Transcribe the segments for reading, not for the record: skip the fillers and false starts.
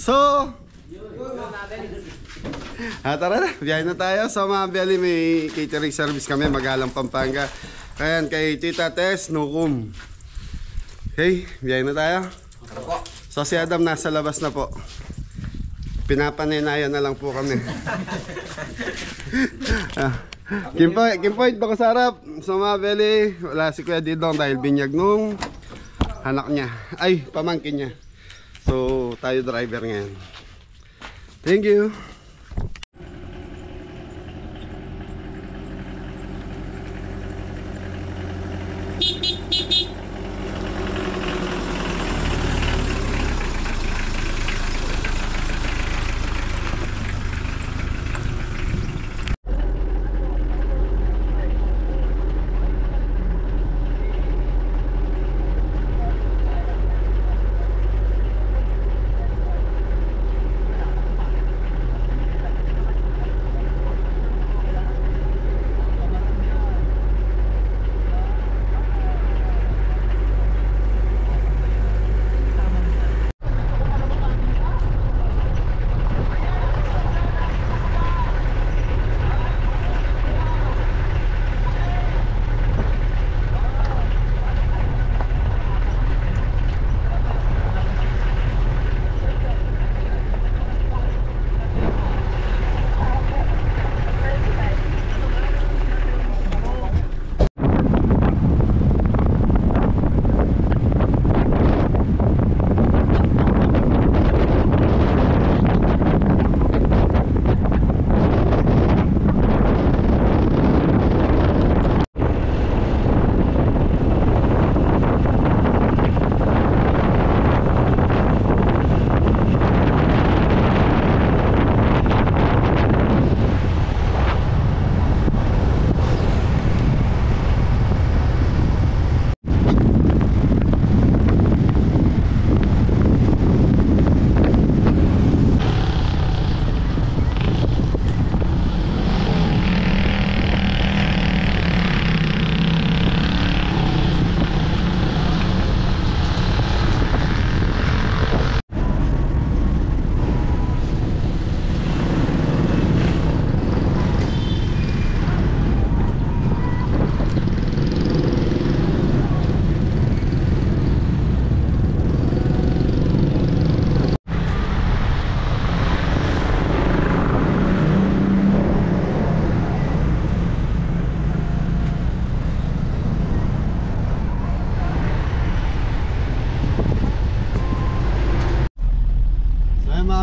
So, tara na, biyahe na tayo. So mga biyali, may catering service kami, Magalang, Pampanga. Ayan, kay Tita Tess Nukum. Okay, biyahe na tayo. So si Adam nasa labas na po. Pinapaninayan na lang po kami. Kimpoint baka sarap. So mga biyali, wala si Kuya Didong dahil binyag nung anak niya. Ay, pamangkin niya. So tayo driver ngayon. Thank you.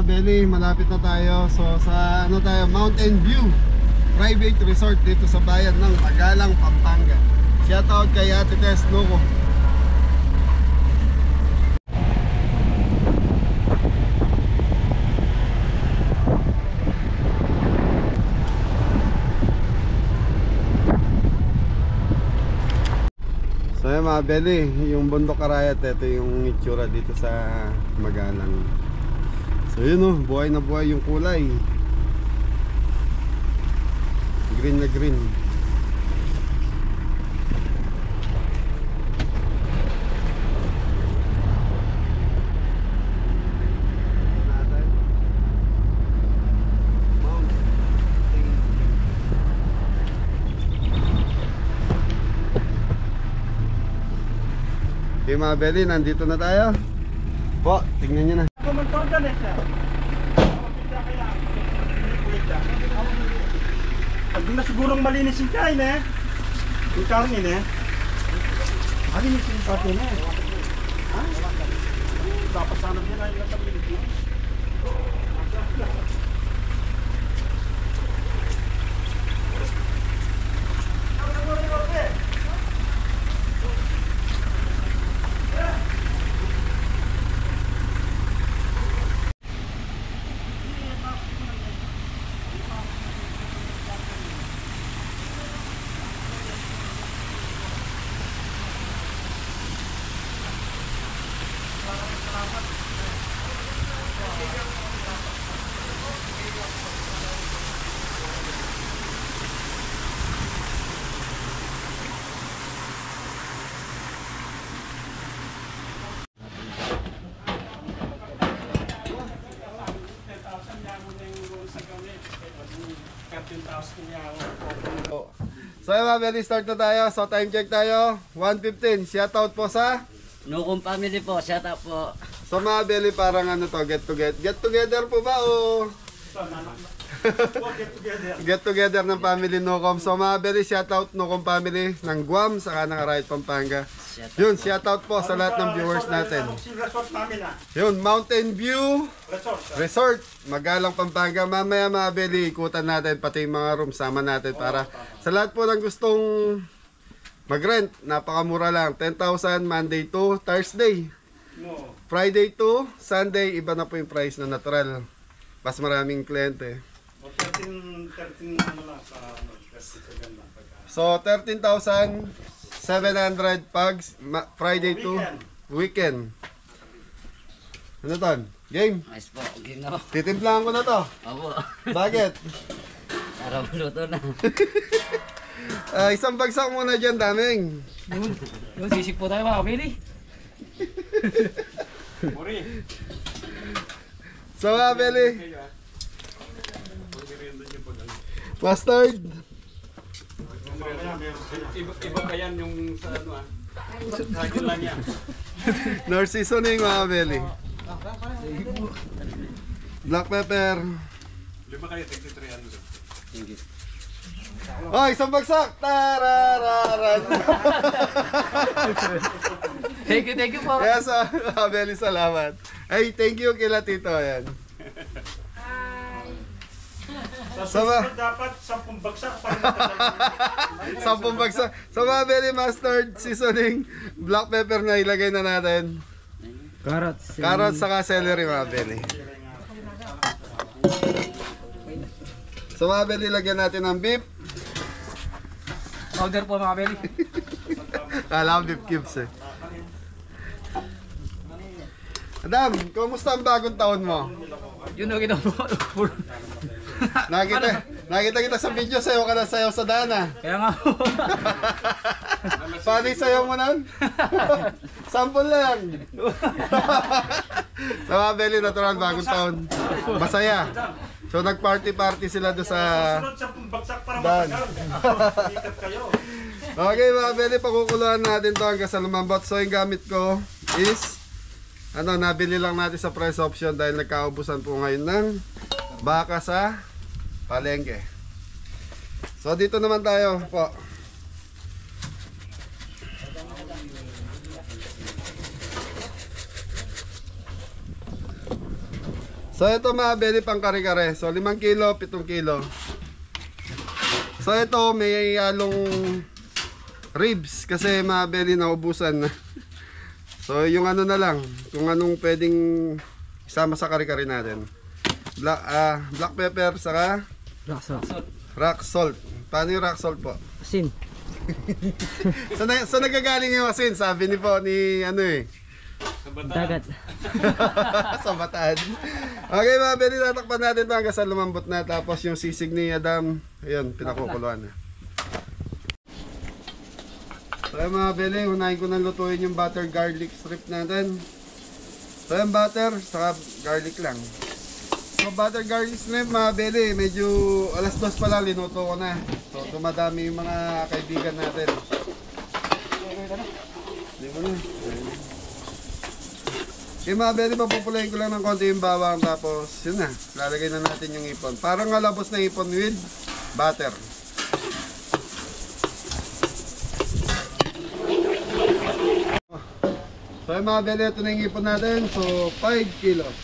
Belly, malapit na tayo. So sa ano tayo, Mountain View Private Resort dito sa bayan ng Magalang, Pampanga. Shoutout kay Ate Tess Nukum. So yun mga Belly, yung Bundok Arayat, ito yung itsura dito sa Magalang. So yun oh, buhay na buhay yung kulay. Green na green. Okay mga Belly, nandito na tayo. Po, tignan nyo na. Pag na sigurong malinis yung kain eh. Yung karne eh. Malinis yung karne eh. Ha? Dapat sana din ay natabilis yun. So yun mga belly, start na tayo. So time check tayo. 1:15. Shoutout po sa... Nukum family po, shout out po. So mga belly, parang ano to, get together po ba o... Get together. Get together ng family Nukom. So mga belly, shoutout Nukom family ng Guam, saka ng Arayat, Pampanga. Shout out. Yun, shoutout po sa lahat ng viewers natin. Resort namin Yun, Mountain View Resort. Resort, Magalang, Pampanga. Mamaya mga belly, ikutan natin, pati yung mga room, sama natin para sa lahat po ng gustong mag-rent, napakamura lang. 10,000 Monday to Thursday. No. Friday to Sunday, iba na po yung price na natural. Mas maraming kliyente. O 13 ano lang sa 13 lang. So, 13,700 pag Friday to weekend. Ano ton? Game? Nice po, game na po. Titimplahan ko na to. Opo. Bakit? Para maluto na. Isang bagsak muna dyan, daming. Yung sisig po tayo mga kapili. Mori. So, Abeli. Mustard. Iba pa yan yung sa ano Lagyan lang yan. Nor seasoning, mga Abeli. Black pepper. Lima kayo, 63 Thank you. Oh, isang bagsak. Tarararan. Thank you po. Kaya sa Abeli, salamat. Ay, thank you kila Tito. Ayan. Sa Sama. susunod dapat 10 bagsak para 10 bagsak. Sa mga Abeli, mustard, seasoning, black pepper na ilagay na natin. Carrots. Carrots saka celery, mga Abeli. So mga Abeli, lagyan natin ng beef. Powder po mga kapili. Alam, beef cubes eh. Adam, kumusta ang bagong taon mo? Yun ang ginawa po. Nakita kita sa video, sayo ka na sayo sa dana. Kaya nga po. Paano yung sayo mo nun? Sample lang. Sa mga Abeli, natural bagong taon. Masaya. So nag-party-party sila doon sa... Sunod 10 bagsak para Dan. matagal. Ikat kayo. Okay mga Abeli, pakukuluan natin to hanggang sa lumambot. So yung gamit ko is... Ano, nabili lang natin sa price option dahil nagkaubusan po ngayon ng baka sa palengke. So dito naman tayo po. So ito mga Abeli, pang kare-kare. So 5 kilo, 7 kilo. So ito may halong ribs kasi mga Abeli naubusan na. So yung ano na lang, kung anong pwedeng isama sa kare-kare natin. Black pepper saka rock salt. Paano yung rock salt po? Asin. So nagagaling yung asin, sabi ni po ni ano eh. Dagat. Sa Bataan. Okay mga Abeli, tatakpan natin ito hanggang sa lumambot na. Tapos yung sisig ni Adam, ayun, pinakukuluan na. So yung mga Abeli, unahin ko nang lutuin yung butter garlic strip natin. So yung butter, saka garlic lang. So butter garlic strip mga Abeli, medyo alas 2 pa lang, linuto ko na. So dumadami yung mga kaibigan natin. Hindi mo na. Yung mga Abeli, papupulayin ko lang ng konti yung bawang, tapos yun na, lalagay na natin yung ipon. Parang malabos na ipon with butter. So yung mga Abeli, ito na yung ipon natin. So 5 kilos.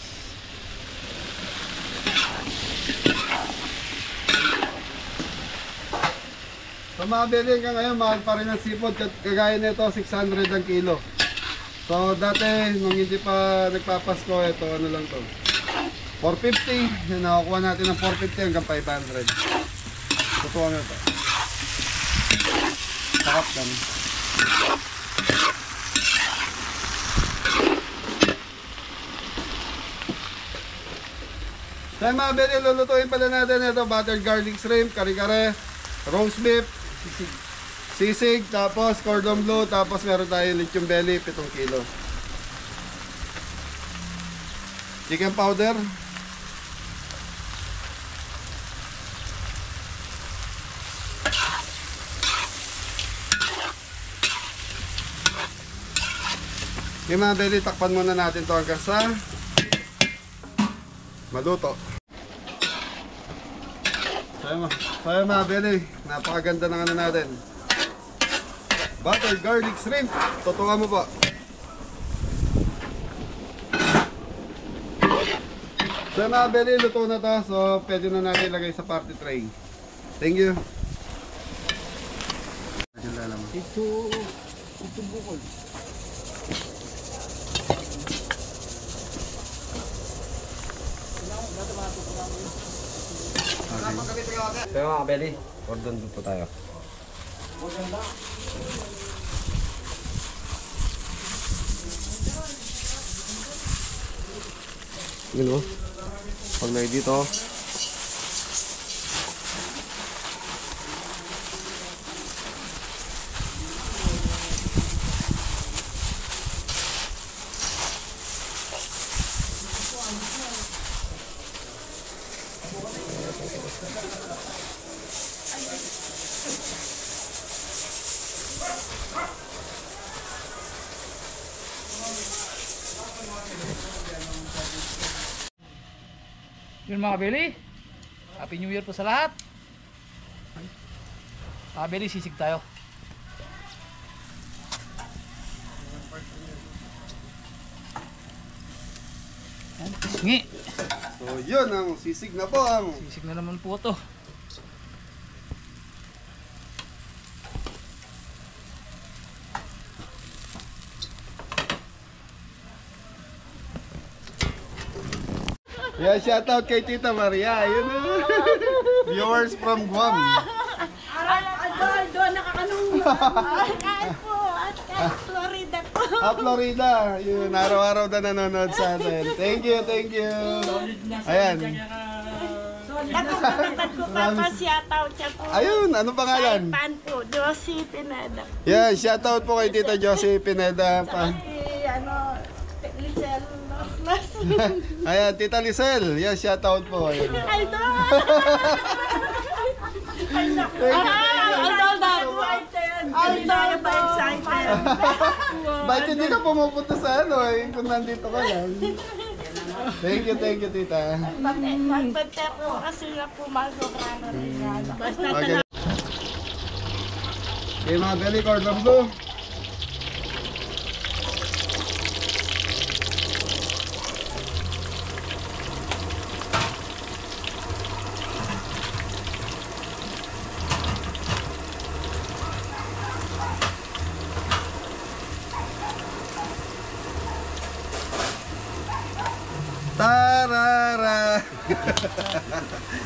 So mga Abeli, hanggang ngayon mahal pa rin ang seafood. Kagaya nito 600 ang kilo. So dati nung hindi pa nagpapasko, ito ano lang to 450, yun, nakakuha natin ng 450 hanggang 500. Totoo na to. Sakap lang. So mga Abeli, lulutuin pala natin ito, buttered garlic shrimp, kare-kare, roast beef, sisig, tapos cordon bleu, tapos meron tayong lechon belly, 7 kilo. Chicken powder. Okay mga belly, takpan muna natin to hanggang sa maluto. Sayo mga belly, napakaganda ng ano natin. Butter garlic shrimp. Tutukan mo po. So mga belly, luto na to. So pwede na natin ilagay sa party tray. Thank you. Ito bukol. Kaya mga belly, order po tayo. Yun o. Pag na dito. Yun mga Beli. Happy New Year po sa lahat. Mga Beli, sisig tayo. Yan, pisngi. So yun ang sisig na po ang Sisig na naman po to. yeah, shout out kay Tita Maria. Yun na. Viewers from Guam. Doon nakakanong kahit po at kahit Florida po. Florida. Yun, araw-araw na nanonood sa atin. Thank you, thank you. Ayan. Nakakalitan ko pa pa shoutout siya po. Ayun, anong pangalan? Saipan po, Josie Pineda. Yan, shout out po kay Tita Josie Pineda. Si ano, Lisel Los. Ayan, Tita Lisel. Yan, shout out po. Ayan. Ay, doon! Although ba excited? Bakit hindi ka pumupunta sa ano eh, kung nandito ka lang? Thank you, Tita. Magpante po kasi na pumasok ano rin yan. Basta Okay. Okay, mga belly, cordon bleu. Tarara!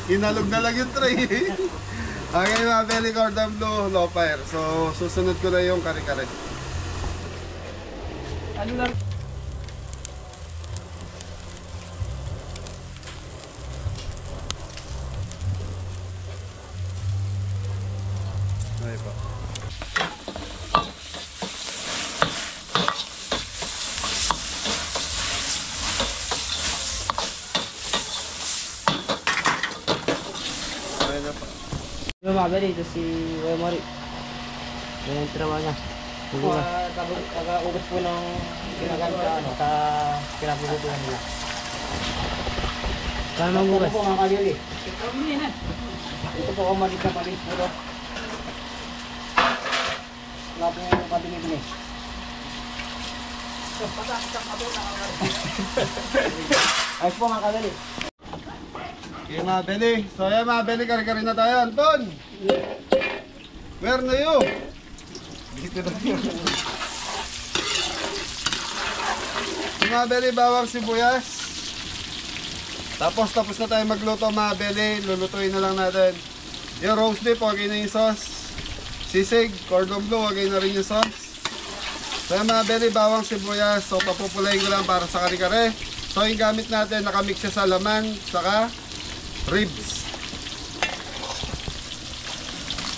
Inalog na lang yung tray. Okay mga belly, cordon bleu, low fire. So susunod ko na yung kare-kare. Ano lang? Okay po. Okay na po. Yung mga Beli, ito si Kuya Mori. Yan yung trabaho niya. Taga-ubos po ng ginaganda sa pinapupunan nila. Saan ang bukas? Ito po mga Beli. Ito po ang maliit na palis po ito. Wala po yung pabili-bili. Ayos po mga Beli. Okay mga belly. So yan mga belly, kare-kare na tayo. Anton! Where na you? Dito na yun. Mga belly, bawang sibuyas. Tapos na tayo magluto mga belly. Lulutuin na lang natin. Yung roast beef, okay na yung sauce. Sisig, cordon bleu, okay na rin yung sauce. So yan mga belly, bawang sibuyas. So papupulayin ko lang para sa kare-kare. So yung gamit natin, nakamix siya sa laman, saka ribs.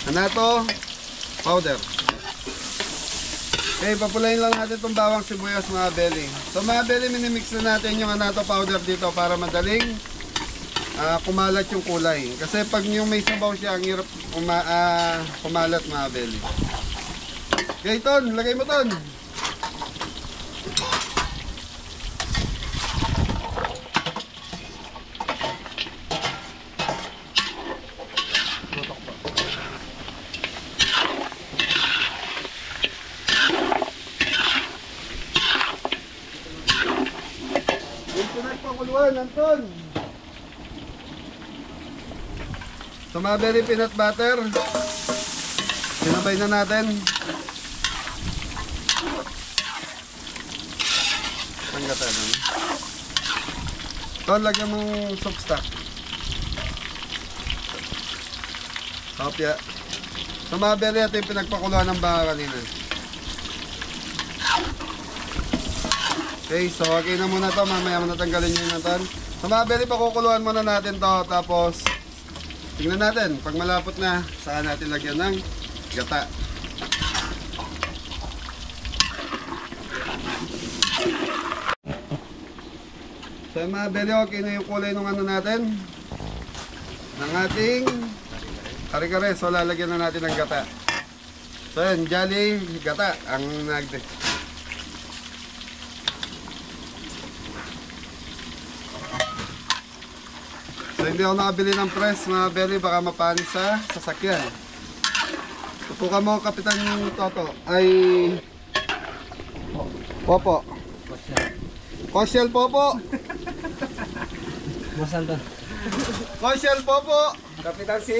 Anato powder. Okay, papulayin lang natin itong bawang sibuyas mga belly. So mga belly, minimix na natin yung anato powder dito para madaling kumalat yung kulay. Kasi pag yung may sabaw siya, ang hirap kumalat mga belly. Okay, Ton, lagay mo Ton. pakuluan, Anton. So mga berry peanut butter. Sinabay na natin. Panggatan. Ton, lagyan mong soap stock. Hopya. So mga berry, ito yung pinagpakuluan ng baka kanina. Okay, so okay na muna to. Mamaya manatanggalin nyo yun natin. So mga berry, pakukuluan muna natin to. Tapos, tingnan natin. Pag malapot na, saka natin lagyan ng gata. So mga berry, okay na yung kulay ng ano natin. Ng ating kare-kare. So lalagyan na natin ng gata. So yan, Jolly gata ang nagde. So hindi ako nakabili ng press mga berry, baka mapanis sa sasakyan. Tupukan mo Kapitan Toto. Ay Popo. Kosyel Popo. Masan to? Kosyel Popo. Kapitan si?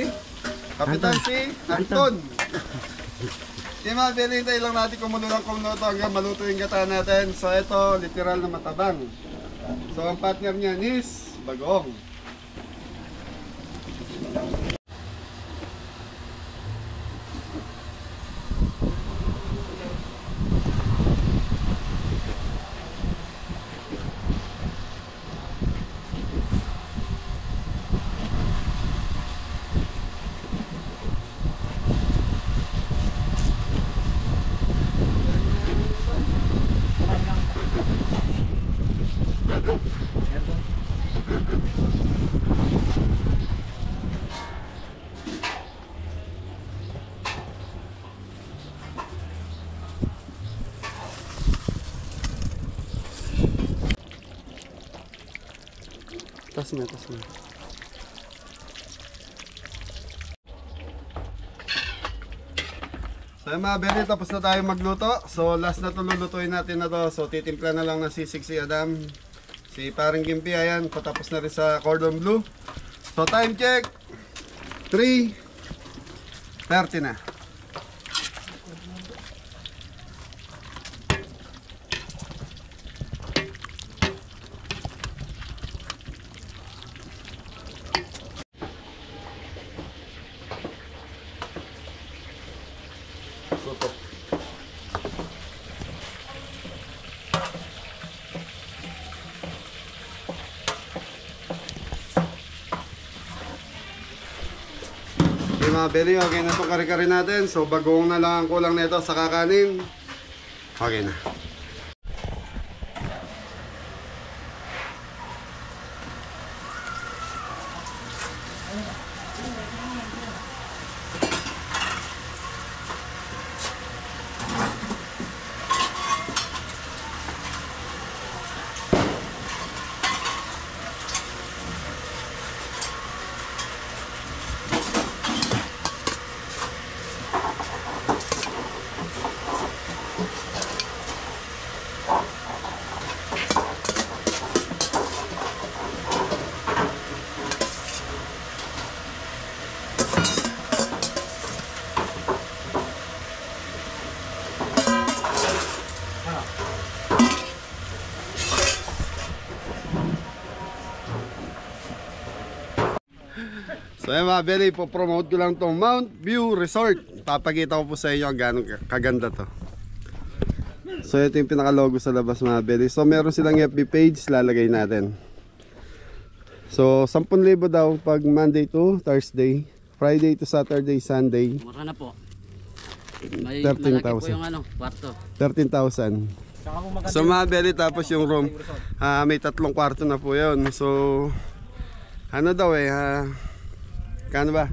Kapitan si Anton. Okay mga berry, hintay lang natin kumulo ng kumulo hanggang maluto yung gata natin. So ito, literal na matabang. So ang partner niyan is bagoong. Tas mo. So yung mga berry, tapos na tayo magluto. So last na ito lulutuin natin na to. So titimpla na lang ng sisig si Adam. Si paring Gimpi, ayan, patapos na rin sa cordon bleu. So time check 3:30 na. Okay mga berry, okay na itong kare-kare natin. So bagong na lang ang kulang nito sa kakanin. Okay na. So ayun mga berry, po-promote ko lang itong Mount View Resort. Papakita ko po sa inyo gano'ng kaganda to. So ito yung pinaka-logo sa labas mga berry. So meron silang FB page, lalagay natin. So 10,000 daw pag Monday to Thursday, Friday to Saturday, Sunday. Mura na po. May 13,000. malaki po yung ano, kwarto. 13,000. So mga berry, tapos yung room, may 3 kwarto na po yun. So ano daw kano ba?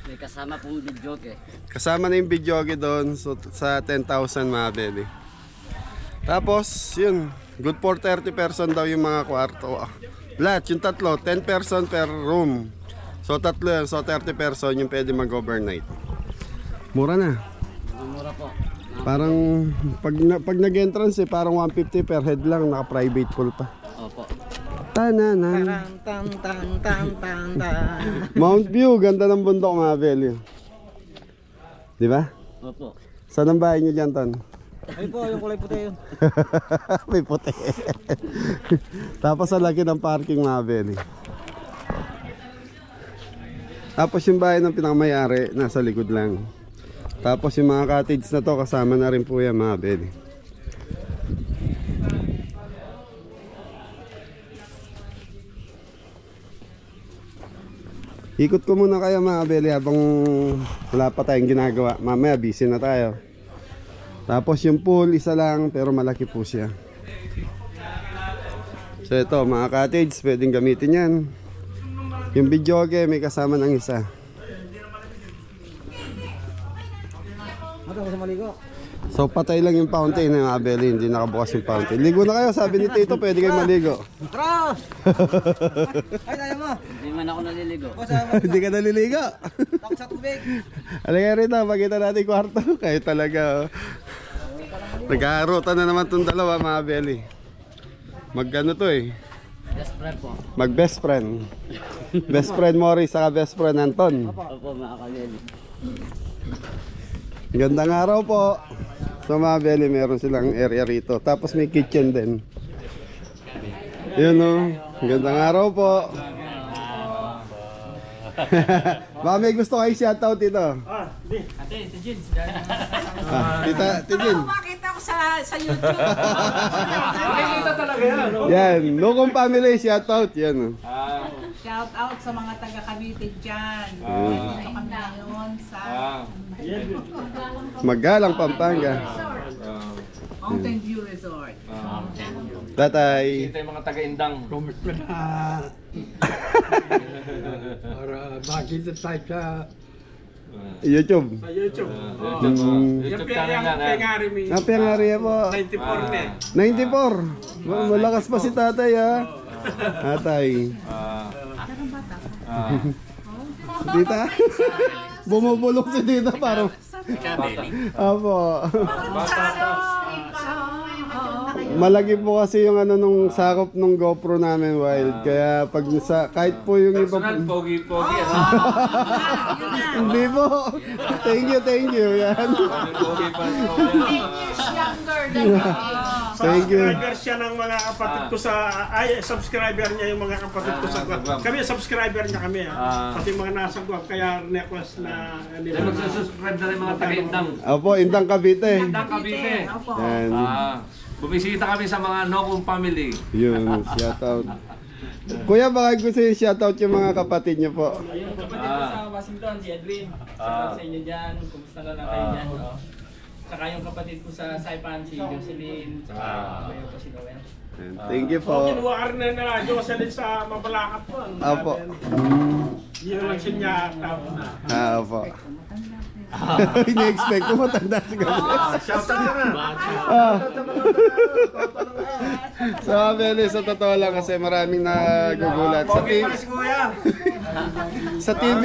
May kasama pong videoke. Kasama na yung videoke doon, so sa 10,000 mga berry. Tapos yun, good for 30 person daw yung mga kwarto. Lahat, yung tatlo, 10 person per room. So tatlo yan, so 30 person yung pwede mag-overnight. Mura na. Mura po. Parang pag nag-entrance parang 150 per head lang, naka-private pool pa. Opo. Tananan. Tang tang tang tang tang. Mount View, ganda ng bundok mga Belly. Di ba? Opo. Saan ang bahay niyo dyan, Ton? Ay po, yung kulay puti yun. May puti. Tapos ang laki ng parking mga Belly. Tapos yung bahay ng pinakamayari, nasa likod lang. Tapos yung mga cottage na to, kasama na rin po yan mga Belly. Ikot ko muna kayo mga Belly habang wala pa tayong ginagawa. Mamaya busy na tayo. Tapos yung pool isa lang pero malaki po siya. So ito mga cottage, pwedeng gamitin yan. Yung videoke may kasama ng isa. Mata ko sa maligo. So patay lang yung fountain mga Belly, hindi nakabukas yung fountain. Ligo na kayo, sabi ni Tito, pwede kayo maligo. Tara! Ay, tayo mo. Hindi man ako naliligo. Hindi ka naliligo. Takot sa tubig. Halika rito, pakita natin yung kwarto. Kayo talaga. Oh. Nag-aarutan na naman itong dalawa mga Belly. Mag-ano to eh. Best friend po. Mag-best friend. Best friend Morris, saka best friend Anton. Opo, mga kabeli. Gandang araw po. So mga Belly, meron silang area rito. Tapos may kitchen din. Yun o. Gandang araw po. Baka may gusto kayo shoutout dito. Di. Ate, ito Jins. Tita Tijin. Makita ko sa YouTube. Nakikita talaga yan. No? Yan. Nukum family shoutout. Yan. Shout out sa mga taga Cavite dyan. Dito kami ngayon sa Magalang, Pampanga. Mountain View Resort. Tatay. Ito yung mga taga-indang. Para makita tayo sa YouTube. Sa YouTube. YouTube channel lang. Happy ang ari po. 94 na. 94. Malakas pa si tatay ha. Tatay. Tita. Bumubulok si tita parang. Apo. Malaki po kasi yung ano nung sakop nung GoPro namin wild. Kaya pag kahit po yung iba Personal, pogi-pogi. hindi po. Thank you. Yan. Pogi pa. Younger than you. Thank you. Subscriber siya ng mga kapatid ko sa... subscriber niya yung mga kapatid ko sa Guam. Kami, subscriber niya kami. Pati mga nasa Guam. Kaya request na... Then magsusubscribe na rin mga taga-indang. Opo, Indang Cavite. Indang Cavite. Opo. Yan. Bumisita kami sa mga Nokum family. Yun, shoutout. Kuya, baka gusto yung shoutout yung mga kapatid niyo po. Ayun, kapatid ko sa Washington, si Edwin. Sa inyo dyan, kumusta na lang kayo dyan. Saka yung kapatid ko sa Saipan, si Jocelyn. Saka kayo po si Noel. Thank you po. Kinuha ka rin na Jocelyn sa Mabalakat po. Opo. Yun lang siya niya. Opo. Ina-expect ko matanda si Gabi. Shoutout ka na. So, Beli, sa totoo lang kasi maraming nagugulat. Sa TV,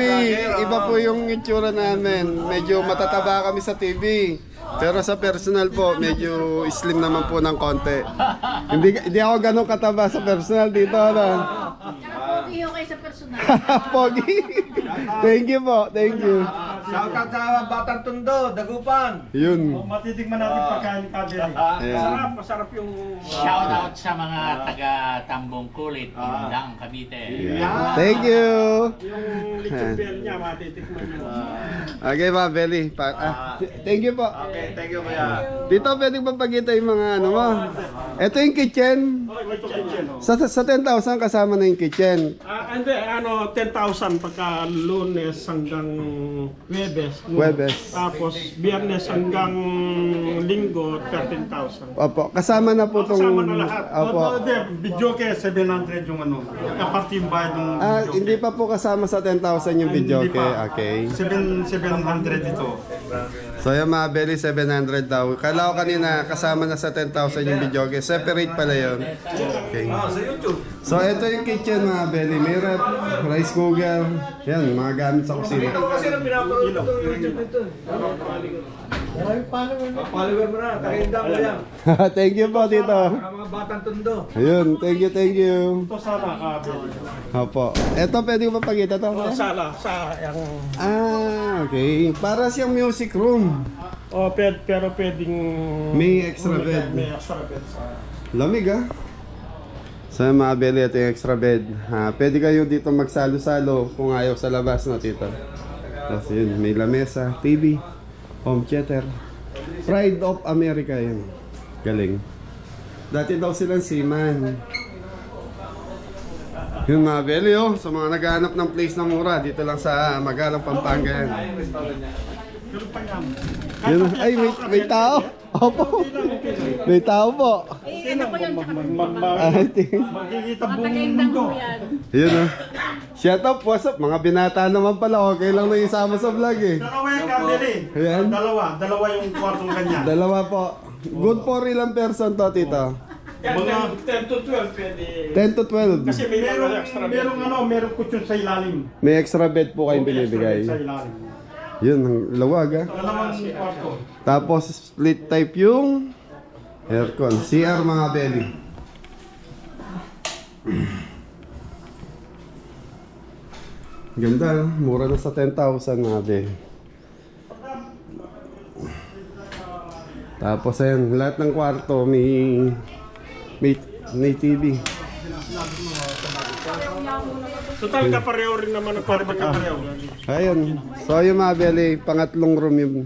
iba po yung itsura namin. Medyo matataba kami sa TV. Pero sa personal po, medyo slim naman po ng konti. Hindi ako ganun kataba sa personal dito. Ano? Pogi ho kayo sa personal. Pogi. Thank you po. Thank you. Shoutout sa Batang Tondo, Dagupan. Yun. Matitigman natin pagkain ni Padre. Ayan. Masarap yung... Shoutout sa mga taga-Tambong Kulit, Indang, Cavite. Thank you. Yung lechon bell niya, matitikman niyo. Okay pa, Belly. Thank you po. Okay, thank you kuya. Dito pwedeng papakita yung mga ano mo. Ito yung kitchen. Ito kitchen. Sa 10,000 kasama na yung kitchen. Hindi, 10,000 pagka Lunes hanggang Huwebes. Tapos Biyernes hanggang Linggo, 13,000. Opo, kasama na po tong... Kasama na lahat. Opo. Video kaya 700 yung ano. Kapag yung bayad yung Hindi pa po kasama sa 10,000 yung video. Hindi pa. Okay. 700 ito. So yung mga Belly, 700 daw. Kala ko kanina kasama na sa 10,000 yung video. Okay. Separate pala yun. Okay. Sa YouTube. So ito yung kitchen mga Belly. May rep, rice cooker. Yan, mga gamit sa kusina. Kasi na pinapanood ko yung YouTube nito. Follower mo na, taga-indang mo yan. Thank you po, Tito. Mga batang tundo. Ayun, thank you, thank you. Ito sana kabili. Opo. Eto, pwede ko pa pakita to? Sala, sa yung... Ah, okay. Para siyang music room. Oh, pero pwedeng... May extra bed. May extra bed sa... Lamig ah. Sa mga belly, ito yung extra bed. Pwede kayo dito magsalo-salo kung ayaw sa labas, no, Tito? Tapos yun, may lamesa, TV, home theater. Pride of America yun. Galing. Dati daw silang seaman. Yun mga belly, oh. Sa mga naghahanap ng place na mura, dito lang sa Magalang, Pampanga yan. Yun, ay, may tao. Opo. May tao po. Magkikita buong mundo. Yun oh. Shut up, what's up? Mga binata naman pala. Okay lang na isama sa vlog eh. Dalawa yung kabili. Ayan. Dalawa yung kwartong ganyan. Dalawa po. Good for ilang person to, Tito? Mga 10 to 12 pwede. 10 to 12. kasi merong kutsyon sa ilalim. May extra bed po kayong binibigay. Sa ilalim. Yun, ang lawag ah. Dalawang kwarto. Tapos split type yung aircon. CR mga belly. Ganda, mura na sa 10,000 mga belly. Tapos ayun, lahat ng kwarto may TV. Total kapareho rin naman ang magkapareho. Ayun. So yung mga belly, pangatlong room yung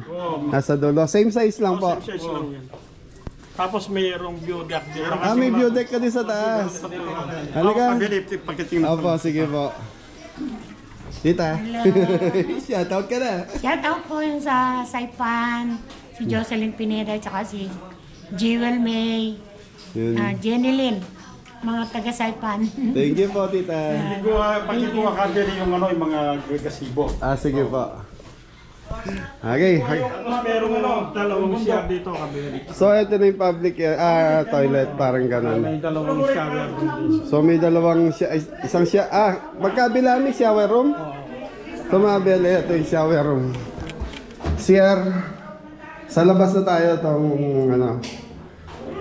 nasa dulo. Same size lang po. Size lang yan. Tapos mayroong view deck dito. May view deck ka din sa taas. Halika. Pagkatingin Opo, sige po. Tita. Shoutout ka na. Shout out po yung sa Saipan, si Jocelyn Pineda, tsaka si Jewel May, Yun. Jenny Lynn, mga taga Saipan. Thank you po, tita. Pakikuha ka din yung mga gasibo. Sige po. Okay. Merong dalawang shower dito kabili. So ito na yung public toilet, parang ganun. May dalawang shower dito. So may dalawang isang magkabila may shower room. So mga bele, ito yung shower room. CR. Sa labas na tayo tong ano.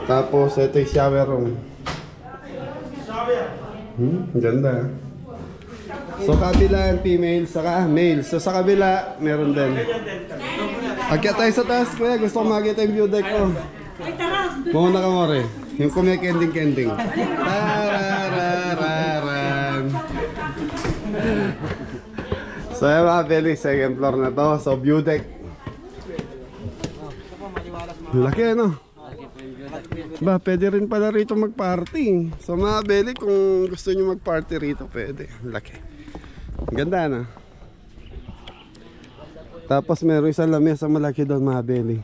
Tapos ito yung shower room. Ganda. So kabila female saka male. So sa kabila meron din. Akyat tayo sa taas, kuya. Gusto ko makita yung view deck ko. Mauna ka more. Yung kumikending-kending. Tararararan. So yung mga belly, second floor na to. So view deck. Laki no? Ba, pwede rin pala rito mag-party. So mga belly, kung gusto nyo mag-party rito, pwede. Laki. Ganda na. Tapos meron isang lamesa malaki doon mga belly.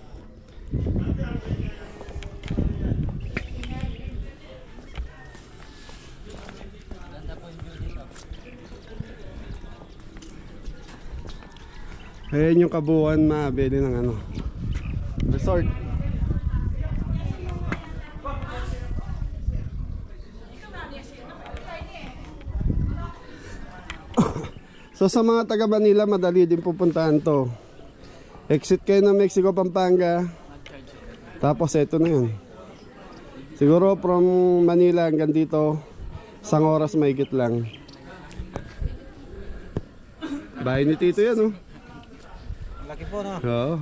Ayan yung kabuuan mga belly ng ano, resort. So sa mga taga Manila, madali din pupuntahan to. Exit kayo ng Mexico, Pampanga. Tapos ito na yun. Siguro from Manila hanggang dito, 1 oras mahigit lang. Bahay ni Tito yan, oh. Laki po, no? Oo.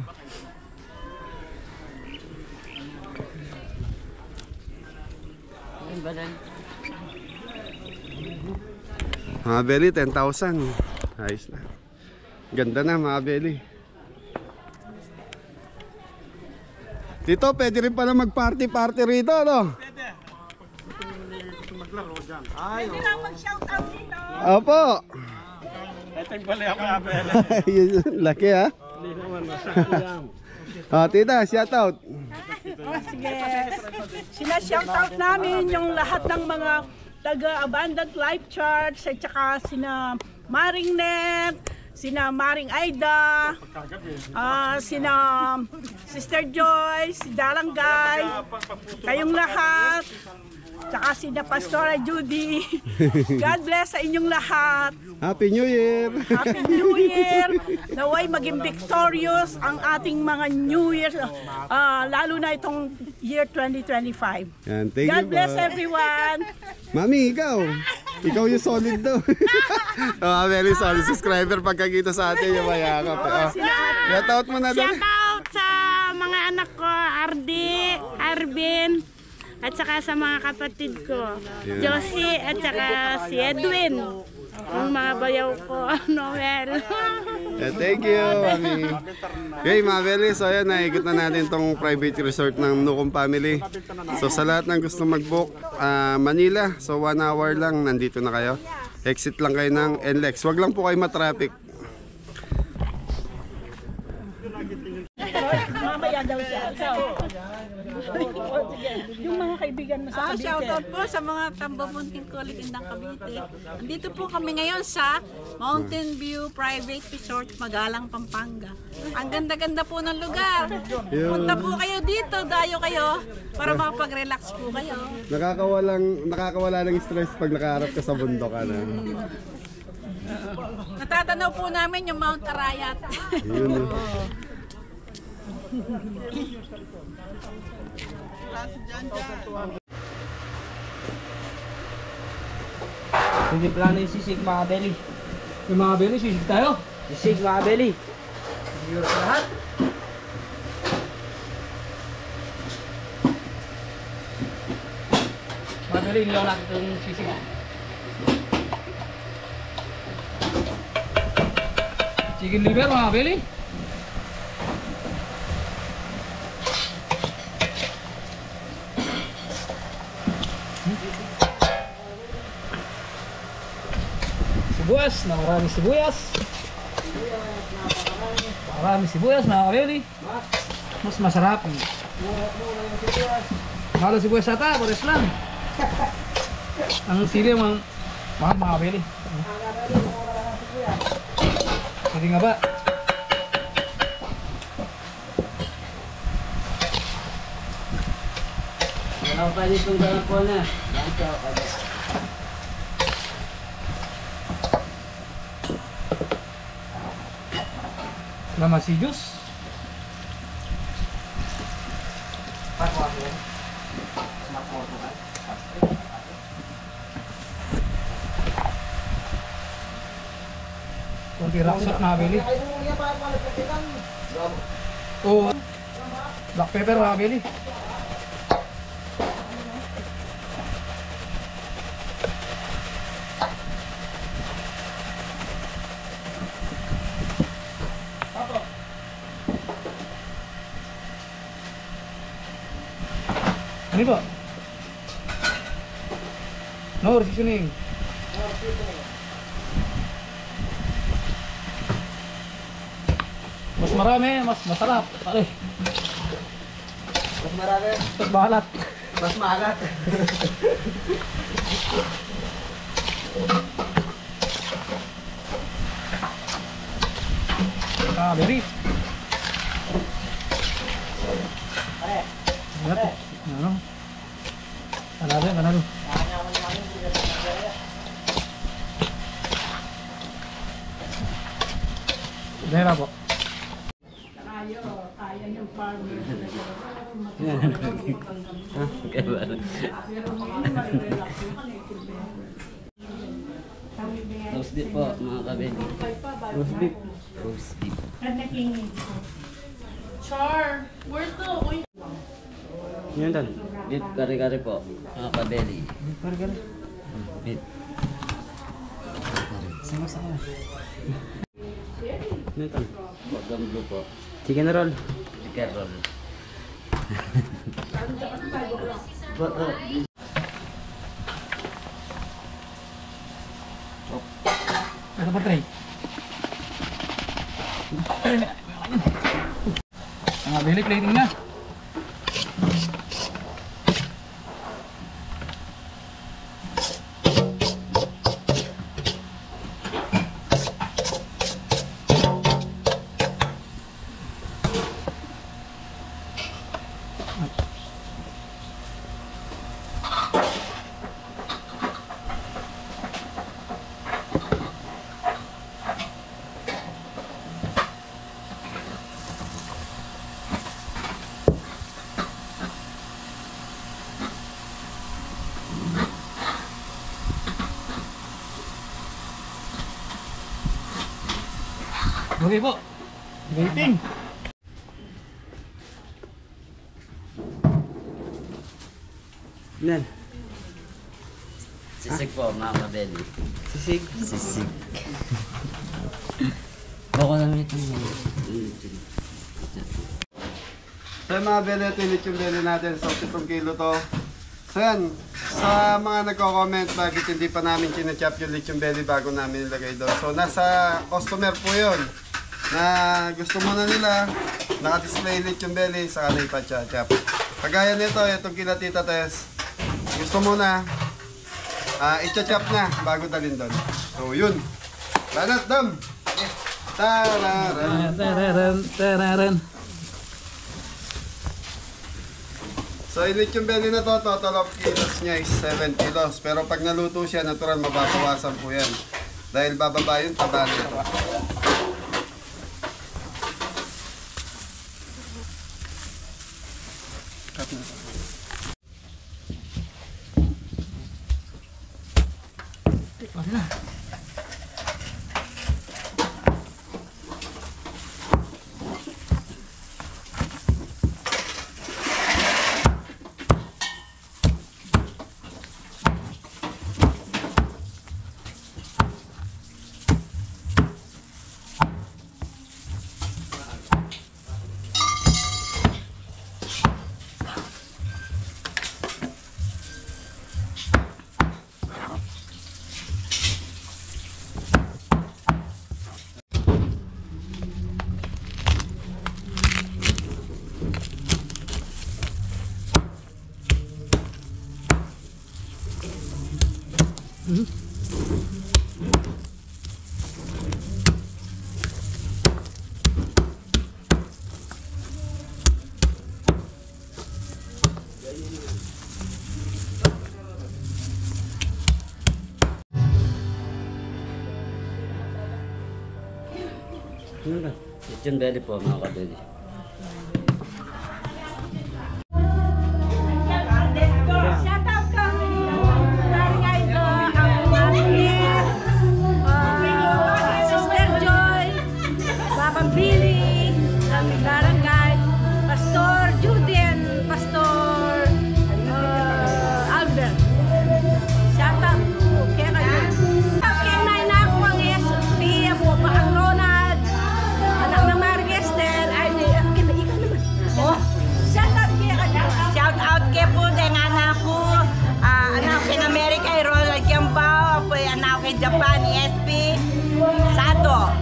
Mga belly, 10,000. Ayos na. Ganda na mga belly. Tito, pwede rin pala mag-party-party rito, no? Pwede. Maglaro dyan. Pwede lang mag-shoutout dito. Opo. Ito yung bali ako kabili. Laki ha. Hindi naman, masakit lang. Tita, shoutout. Sige. Sina-shoutout namin yung lahat ng mga taga-Abundant Life Church at saka sina Maring Net, sina Maring Aida, sina Sister Joy, si Darangay, kayong lahat. tsaka si na Pastora Judy. God bless sa inyong lahat. Happy New Year! Happy New Year! Naway maging victorious ang ating mga New Year, lalo na itong year 2025. Yan, thank God you bless po. everyone! Mami, ikaw! Ikaw yung solid daw. Very solid subscriber pagkakita sa atin yung mayakap. Shout out mo na doon. Shout out sa mga anak ko, Ardi, Arvin, at saka sa mga kapatid ko, Josie, at saka si Edwin. Ang mga bayaw ko, Noel. Thank you, Mami. Okay, mga Beli, so ayan, naikot na natin tong private resort ng Nukum family. So sa lahat ng gusto mag-book, Manila, so 1 hour lang, nandito na kayo. Exit lang kayo ng NLEX. Wag lang po kayo matraffic. Mamaya daw siya. Yung mga kaibigan mo sa Cavite. Shoutout po sa mga tambamunting kulit ng Cavite. Andito po kami ngayon sa Mountain View Private Resort, Magalang, Pampanga. Ang ganda-ganda po ng lugar. Punta po kayo dito, dayo kayo para makapag-relax po kayo. Nakakawala ng stress pag nakaharap ka sa bundok. Ano? Natatanaw po namin yung Mount Arayat. Yun. Hindi plano yung sisig mga belly. Yung mga belly, sisig tayo. Sisig mga belly. Siguro sa lahat. Mga belly, nilaw natin itong sisig. Chicken liver mga belly. Sibuyas, na maraming sibuyas. Maraming sibuyas mga kabeli. Mas masarap. Halo sibuyas ata, pares lang. Ang sili mga mahal mga kabeli. Hindi nga ba? Wala pa dito yung dalang po na. Ganto, kada. Lamasijos. Kunti raksot mga bili. Oh, black pepper mga bili. Ano ba? No, seasoning. Mas marami, mas masarap. Ay. Mas marami. Mas bahalat. Mas maalat. Ah, baby. Ano? Ano? Panalo, panalo. Dahil po. Kaya yung farmer. Roast beef po mga kabeli. Roast beef. Roast beef. Char, where's the oil? Yan tan. Beef kare-kare po mga kabeli. Beef kare-kare. Beef. Sama-sama. Yan tan. Bagam blue po. Chicken roll. Chicken roll. Ito pa tray. Mga bili plating na. Okay po. Waiting. Yan. Sisig po, Mama Belly. Sisig. Sisig. Bako lang ito. So yung mga belly, ito yung lechon belly natin. So 7 kilo to. So yan, sa mga nagko-comment bakit hindi pa namin kinachop yung lechon belly bago namin ilagay doon. So nasa customer po yun na gusto muna nila naka-display lechon belly sa kanay pa chop. Kagaya nito, itong kila Tita Tess, gusto muna i-chop na bago dalhin doon. So yun, banat dam! Tararan! Tararan, tararan. So, yung lechon belly na to, total of kilos niya is 7 kilos. Pero pag naluto siya, natural, mababawasan po yan. Dahil bababa yung taba nito. Lechon belly po, mga kabeli. Shoutout kami barangay ko, ang Marines, Sister Joy, Papa Billy, kami barangay, Pastor Juden, Pastor Albert. Shoutout po kaya kayo. Kaya na ako ang SOP, po pa ang Ronald, anak ng Margester, ay ikaw naman. Oh, shoutout kaya kayo. Shoutout kaya po dahil anak ko, anak ko in America, ay Ronald Kiambao, po anak ko in Japan, ESP, Sato.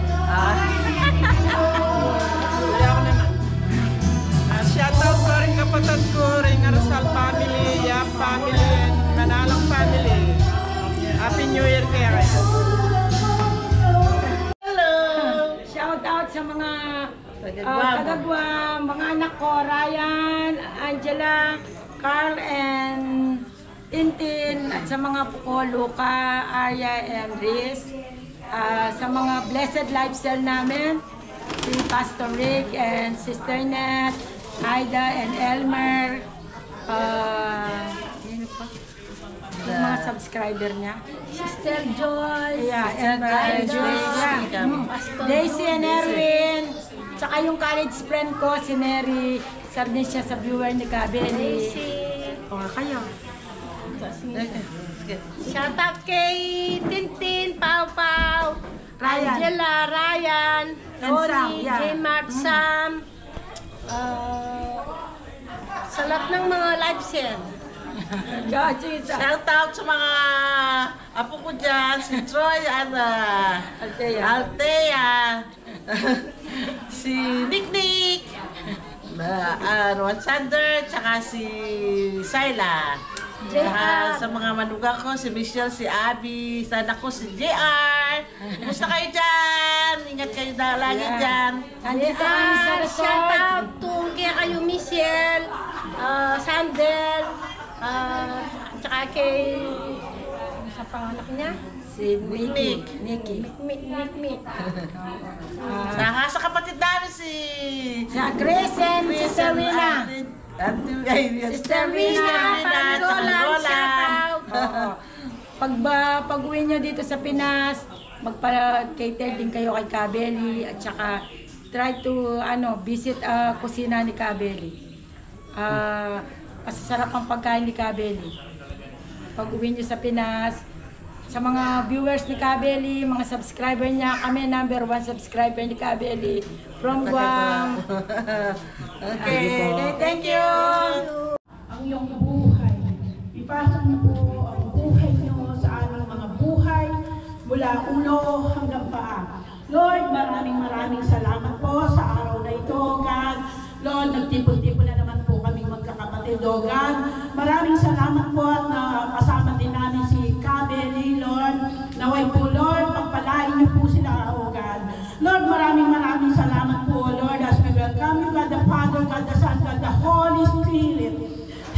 Shoutout ko rin kapatid ko rin, Arasal family, Yap family, and Manalang family. Happy New Year kaya kayo. Hello! Shoutout sa mga Kadagwa, mga anak ko, Ryan, Angela, Carl, and Tintin, at sa mga po, Luca, Arya, and Riz. Sa mga blessed lifestyle namin, si Pastor Rick and Sister Nat, Aida and Elmer, yung mga subscriber niya. Sister Joy, and Daisy and Erwin, tsaka yung college friend ko, si Neri, sabi din siya sa viewer ni Kabeli. O kayo. Shout out kay Tintin, Pau Pau, Angela, Ryan, Tony, J-Mark, Sam, sa lahat ng mga live send. Shout out sa mga apo ko dyan, si Troy at Althea, si Nick, Juan Sander, tsaka si Syla. Tsaka sa mga manugang ko, si Michelle, si Abby, sa anak ko si JR. Kumusta kayo dyan? Ingat kayo lagi dyan. Shout out to kaya kayo Michelle, Sandel, tsaka kay sa panganak niya? Si Nicky. Saka sa kapatid namin si Chris and Sister Rina. Sister Rina, Pag-Roland, shout out. Pag-uwi nyo dito sa Pinas, magpa-cater din kayo kay Kabeli at saka try to visit kusina ni Kabeli. Masasarap ang pagkain ni Kabeli. Pag uwi niyo sa Pinas, sa mga viewers ni Kabeli, mga subscriber niya, kami number 1 subscriber ni Kabeli from Guam. Okay, thank you. Ang iyong buhay. Ipasok niyo po ang buhay niyo sa aming mga buhay mula ulo hanggang paa. Lord, maraming salamat po sa araw na ito, God. Lord, nagtipon-tipon na naman po kami magkakapatid, oh God. Maraming salamat po at kasama din namin si Kabeli, Lord. Naway po, Lord, pagpalain niyo po sila, oh God. Lord, maraming salamat po, Lord, as we welcome you, God the Father, God the Son, God the Holy Spirit.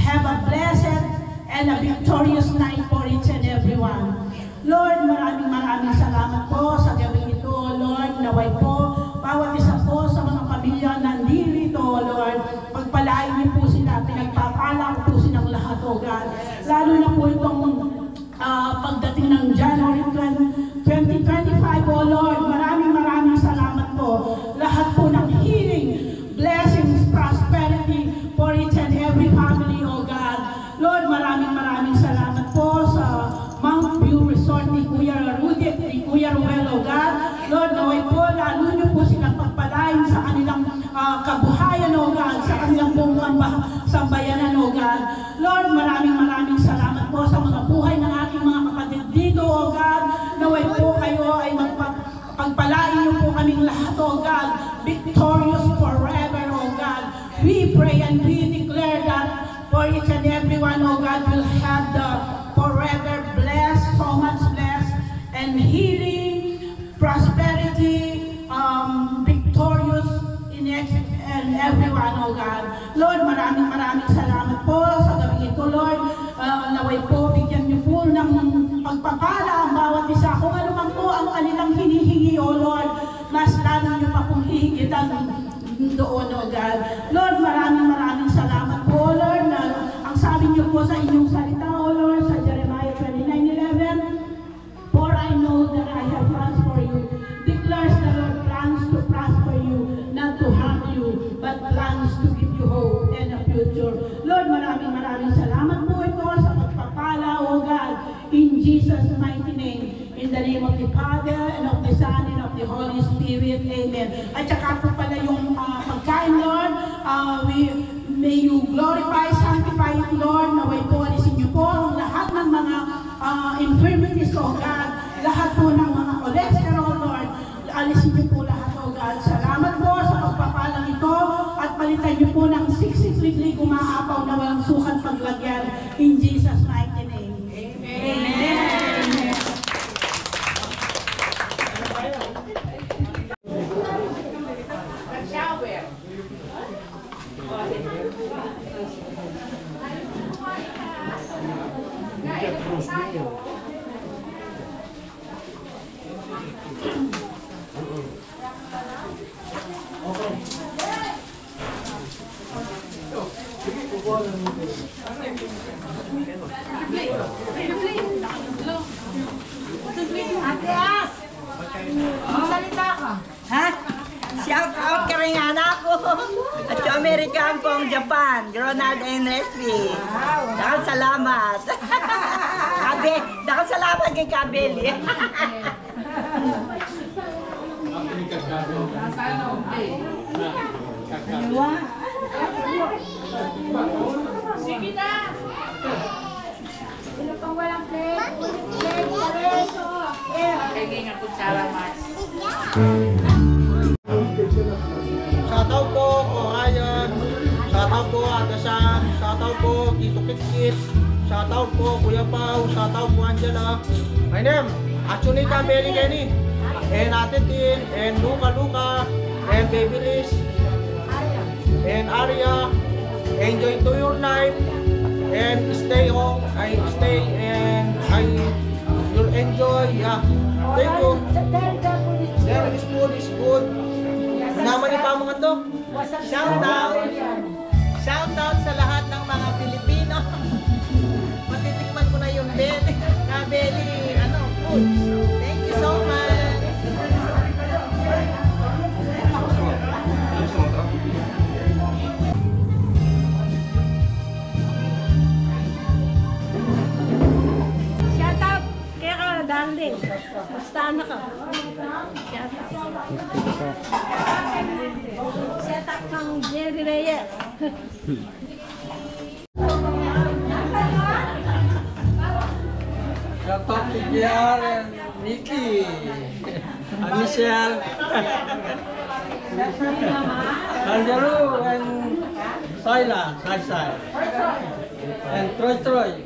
Have a blessed and a victorious night for each and everyone. Lord, maraming salamat po sa gabing ito, Lord. Naway po, bawat isa po sa mga pamilya nandito, Lord, pagpalain niyo po sila, pinagpapala po silang lahat, oh God. Lalo na po itong pagdating ng January 2025, oh Lord, maraming salamat po. Lahat po ng healing, blessings, prosperity for each and every family, oh God. Lord, maraming salamat po sa Mount View Resort ni Kuya Rudy at ni Kuya Ruel, oh God. Lord, naway po, lalo niyo po silang pagpalain sa kanilang kabuhayan, oh God, sa kanilang buong sambayanan, oh God. Lord, maraming salamat po sa mga buhay ng aking mga kapatid dito, oh God. Naway po kayo ay pagpalain niyo po kaming lahat, oh God. Victorious forever, oh God. We pray and we declare that for each and everyone, oh God, will have the forever blessed, so much blessed, and healing, prosperity, victorious in each and everyone, oh God. Lord, maraming salamat po sa gabi ito, Lord. Naway po, bigyan niyo po ng pagpapala ang bawat isa. Kung ano man po ang kanilang hinihingi, oh Lord, mas lalo niyo pa pong hihigitan doon, oh God. Lord, maraming salamat po, Lord, na ang sabi niyo po sa inyong salita, oh Lord, sa Jeremiah 29:11, for I know that I have plans for you, declares the Lord, plans to prosper you, not to harm you, but plans to give you hope and a future. Lord, maraming salamat po ito sa pagpapala, oh God, in Jesus' mighty name, in the name of the Father, and of the Son, and of the Holy Spirit. Amen. At saka po pala yung pagkain, Lord, may you glorify, sanctify it, Lord. Naway po, alisin niyo po ang lahat ng mga infirmities, oh God. Lahat po ng mga cholesterol, Lord. Alisin niyo po lahat, oh God. Salamat po sa pagpapalang ito at palitan niyo po ng siksik-liklik umaapaw na walang sukat paglagyan. In Jesus' mighty name. Amen. Andreas! Magsalita ka. Ha? Shout out ka rin anak ko. At yung American pong Japan, Ronald and Resby. Dakal salamat. Dakal salamat kay Kabeli. Sige na! Sino pang walang plate? Kaya nga kutsara, Mas. Shoutout po, Ryan. Shoutout po, Ate Sam. Shoutout po, Tito Kitkit. Shoutout po, Kuya Pao. Shoutout po, Angela. My name, actually Kabeli Kenny. And Ate Tin, and Luca, and Baby Liz, and Arya. Enjoy to your night. And stay home. You'll enjoy. Yeah. Thank you. There is food. Naman ni Pamangan to. Shout out sa lahat ng mga Pilipino. Matitikman ko na yung Kabeli food. Thank you so much. kamag-anak ko. Shout out kang Jerry Reyes. Shout out to JR and Nikki. And Michelle. Andrew and Saila. Sai. And Troy.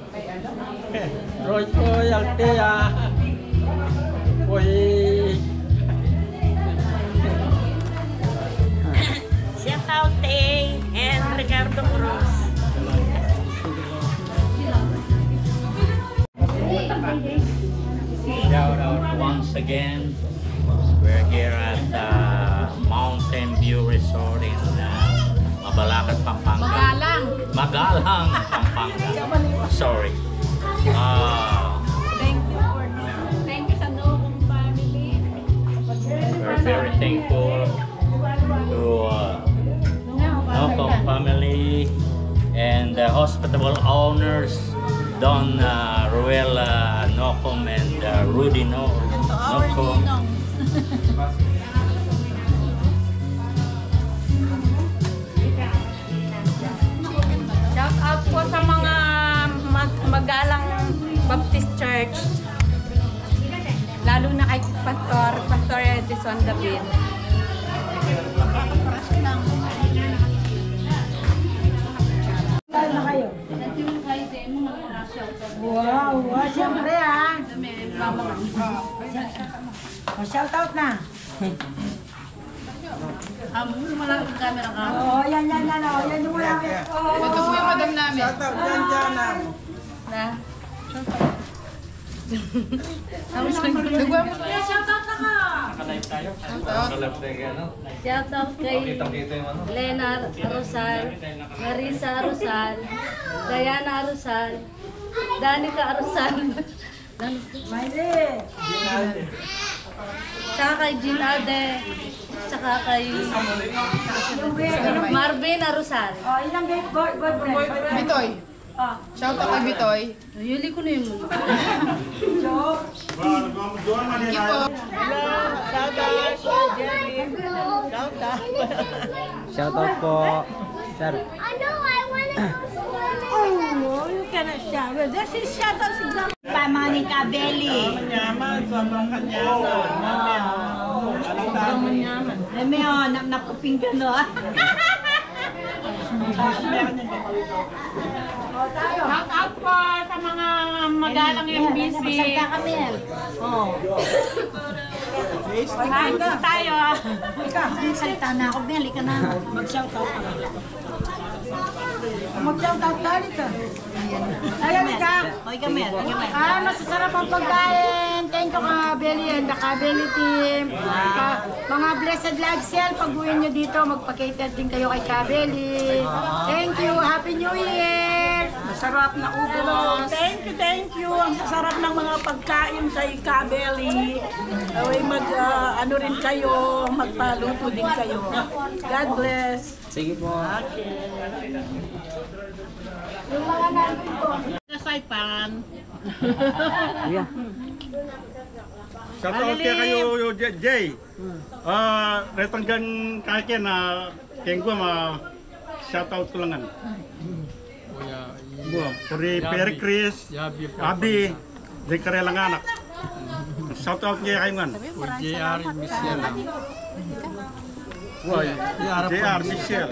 Troy, Altea. Boy. Shout out Tay and Ricardo Cruz. Shout out once again. We're here at Mountain View Resort in Mabalacat, Pampanga. Magalang, Pampanga. Sorry. Thank you sa Nocom family. We're very thankful to Nocom family and the hospitable owners, Don Ruela Nocom and Rudy Nocom. Shout out po sa mga Magalang Baptist Church. Lalo na kay Pastor Edison David. na kayo. Wow, siyempre ah. Shout out na. Malaking camera ka. Oo, yan. Oh, yan yung malaki. Ito po yung madam namin. Shout out dyan. Na? Nagwa mo kaya shout out na ka. Naka-live tayo. Naka-live tayo. Shout out kay Lena Arosal, Marisa Arosal, Diana Arosal, Danica Arosal, tsaka kay Ginade, tsaka kay Marvin Arosal. Oh, ilang boyfriend? Bitoy. Shout out kay Bitoy. Yuli ko na yung muna. Shout out po. Sir. Oh, you cannot shower. This is shout out sa Pamaning Kabeli. Manyaman, sobrang kanyaman. Sobrang manyaman. May nakuping ka no. Shout out po sa mga magalang MBC. Magsalita kami. Oh. Kain po tayo. Ikaw, magsalita na ako. Beli ka na. Mag-shout out ka. Mag-shout out ka dito. Ayan ka. Masasarap ang pagkain. Thank you Kabeli and the Kabeli team. Mga blessed live cell. Pag-uwi nyo dito, magpa-cater din kayo kay Kabeli. Thank you. Happy New Year. Masarap na ubos. Thank you. Ang sarap ng mga pagkain kay Kabeli. Ano rin kayo, magpaluto din kayo. God bless. Sige po. Yung mga namin po. Saipan. Shout out kayo Jay. Retanggan kake na kenggo shout out ko langan. Buah, puri Perry Chris, Abi, di karelang anak. Shout out kayo man. JR Michelle. Wah, JR Michelle.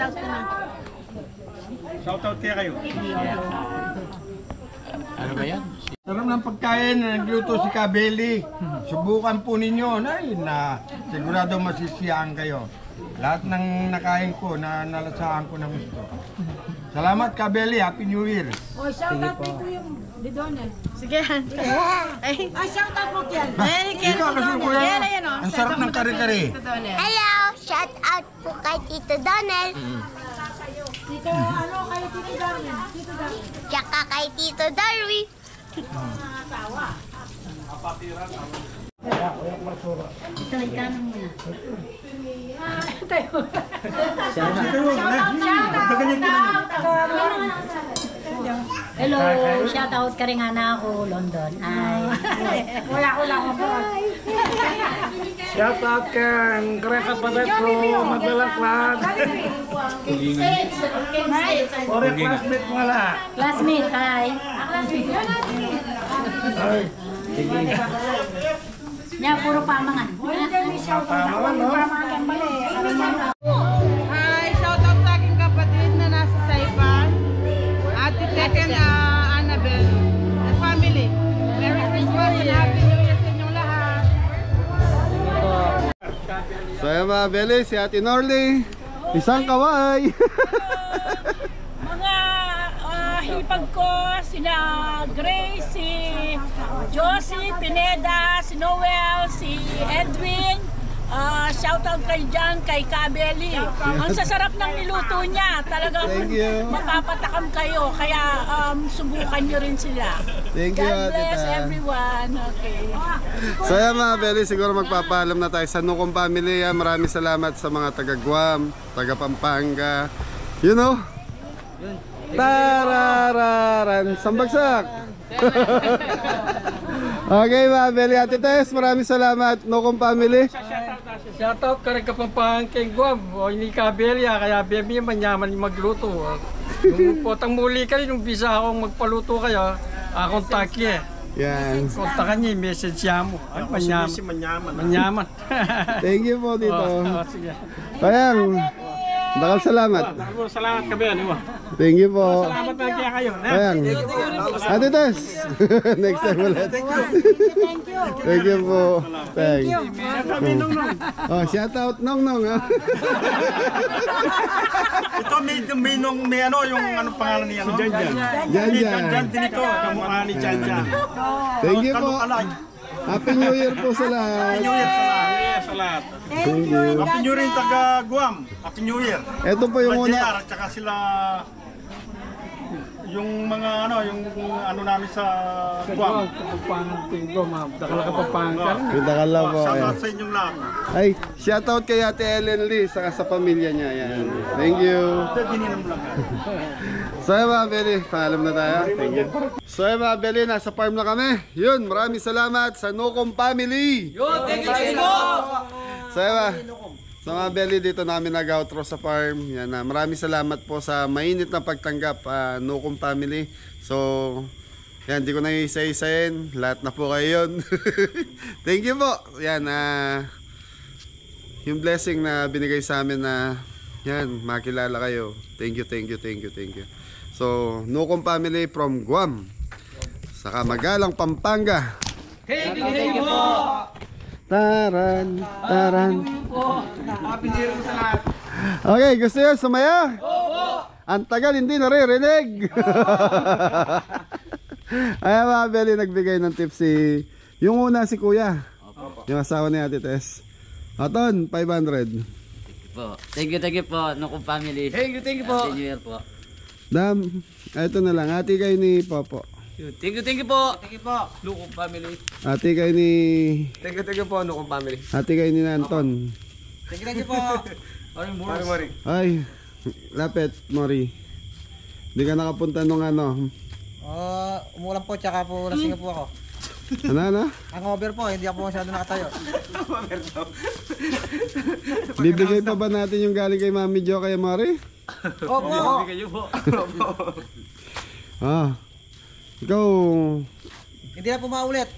Shout out kayo. Ano ba yan? Sarap ng pagkain na nagluto si Kabeli. Subukan po ninyo na sigurado masisiyaan kayo. Lahat ng nakain ko, nalasaan ko ng gusto. Salamat Kabeli, Happy New Year. Oh, shout out dito yung Didonel. Sige. Ay, shout out mo Kian. Ikaw kasi ko yan. Ang sarap ng kare-kare. Hello! Shout out po kay Tito Donel. Tito, ano kay Tito Darwin? Tito Darwin. Tsaka kay Tito Darwin. Hello, shout out ka rin nga na ako, London. Ay. Wala ako po. Shout out kang kare kapatid ko, maglalakad. Ore classmate mo lang. Classmate, hi. Classmate. Ay, sige. Niya, puro pamangan. Hi, shout out sa aking kapatid na nasa Saipan. Ate Teken Annabelle. The family. Merry Christmas and Happy New Year sa inyong lahat. So ayan mga Beli, si Ate Norly. Isang kaway. Mga hipag ko, sina Grace, si Josie, Pineda, si Noel, si Edwin. Shoutout kayo dyan kay Kabeli. Ang sasarap ng niluto niya. Talagang mapapatakam kayo. Kaya subukan nyo rin sila. Thank you, God bless Tita. everyone. Okay. So ayan mga Beli, siguro magpapaalam na tayo sa Nukum family. Maraming salamat sa mga taga Guam, taga Pampanga. You know? Tarararan, sambagsak. Okay mga Beli, Ate Tess, maraming salamat. Nukum family. Shoutout ka rin kapampangan kay Guam o hindi ka Belia, kaya Bemi manyaman magluto. Yung potang muli kayo, nung bisa akong magpaluto kayo, kontak niya. Yan. Kontakan niya, message niya mo. Ay, manyaman. Thank you po dito. Sige. Ayan, dakal salamat. Salamat ka Ben. Thank you po. Salamat na kaya kayo. Ayan. Ate Tess. Next time ulit. Thank you po. Thanks. Oh, shout out Nong Nong. Ito may ano yung ano pangalan niya no? Jan. Jan din ito, kamukha ni Jan. Thank you po. Happy New Year po sa lahat. Happy New Year sa lahat. Thank you. Happy New Year taga Guam. Happy New Year. Ito po yung una. At saka sila yung mga ano namin sa Guam. Kapampangan kay Guam, dakala kapampangan. Dakal lang po. Shout out sa inyong lahat. Ay, shout out kay Ate Ellen Lee saka sa pamilya niya. Yan. Thank you. So mga Beli, paalam na tayo. Thank you. So mga Beli, nasa farm na kami. Yun, maraming salamat sa Nukum family. Thank you po. So mga Beli, dito namin nag-outro sa farm. Yan, maraming salamat po sa mainit na pagtanggap, Nukum family. So, yan, di ko na isa-isayin. Lahat na po kayo yun. Thank you po. Yan, yung blessing na binigay sa amin na, yan, makilala kayo. Thank you. So, Nukum family from Guam. Sa Kamagalang, Pampanga. Thank you po. Taran. Happy New Year sa lahat. Okay, gusto nyo sumaya? Opo. Ang tagal, hindi naririnig. Ayan mga Beli, nagbigay ng tips yung una si Kuya. Yung asawa ni Ate Tess. Aton, 500. Thank you po, Nukum family. Thank you po. Happy New Year po. Dam, ito na lang. Ate kayo ni Popo. Thank you po. Nukum family. Ate kayo ni... Thank you po, Nukum family. Ate kayo ni Anton. Thank you po. Mari. Ay, lapit, Mori. Hindi ka nakapunta nung ano. Umulan po, tsaka po lasing po ako. Ano? Hangover po, hindi ako masyado nakatayo. Bibigay pa ba natin yung galing kay Mami Jo kay Mori? Opo. Bibigay niyo po. Ikaw, Hindi na po maulit.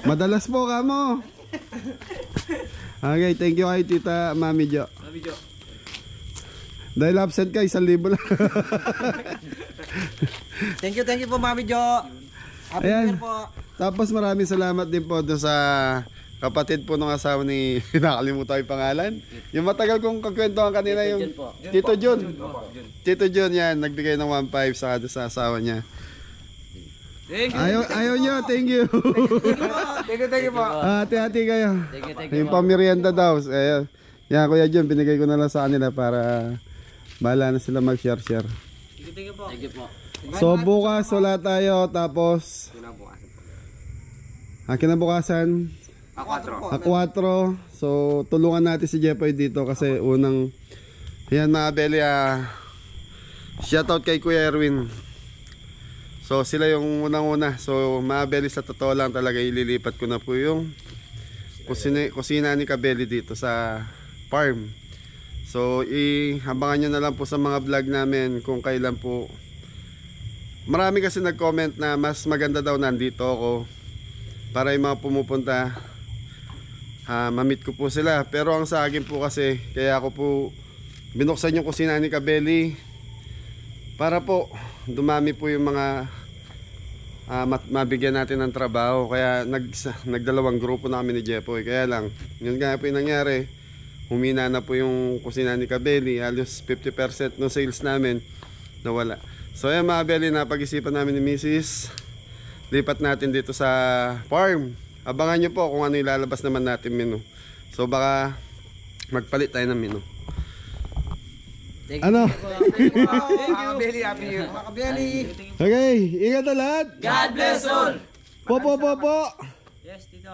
madalas po ka mo. Okay, thank you kay Tita Mami Jo. Dahil absent ka, 1,000 lang. Thank you po Mami Jo. Happy New Year po. Tapos maraming salamat din po doon sa kapatid po ng asawa ni, nakalimutan yung pangalan. Yung matagal kong kagwentuhan kanina yung Tito Jun. Tito Jun yan, nagbigay ng 1,500 sa asawa niya. Ayaw nyo, thank you. Thank you po. Hati-hati kayo. Thank Yung pamirienda daw. Yan, Kuya Jun, binigay ko na lang sa kanila para bahala na sila mag-share. Thank you po. So bukas wala tayo, tapos kinabukasan A4. So tulungan natin si Jepoy dito kasi unang yan mga Beli, shoutout kay Kuya Erwin. So sila yung unang-una. So mga Belly, sa totoo lang talaga ililipat ko na po yung kusina ni Kabeli dito sa farm. So abangan nyo na lang po sa mga vlog namin kung kailan po. Marami kasi nag-comment na mas maganda daw nandito ako para yung mga pumupunta ma-meet ko po sila. Pero ang sa akin po kasi, kaya ako po binuksan yung kusina ni Kabeli para po dumami po yung mga mabigyan natin ng trabaho. Kaya nagdalawang grupo na kami ni Jepoy. Kaya lang, yun nga po yung nangyari, humina na po yung kusina ni Kabeli. Halos 50% ng sales namin nawala. So ayan mga Belly, napag-isipan namin ni Mrs. Lipat natin dito sa farm. Abangan nyo po kung ano ilalabas naman natin menu. So baka magpalit tayo ng menu. Ano? Thank you. Kabeli, happy new year. Mga Kabeli. Okay, ingat na lahat. God bless all. Po. Yes, Tito.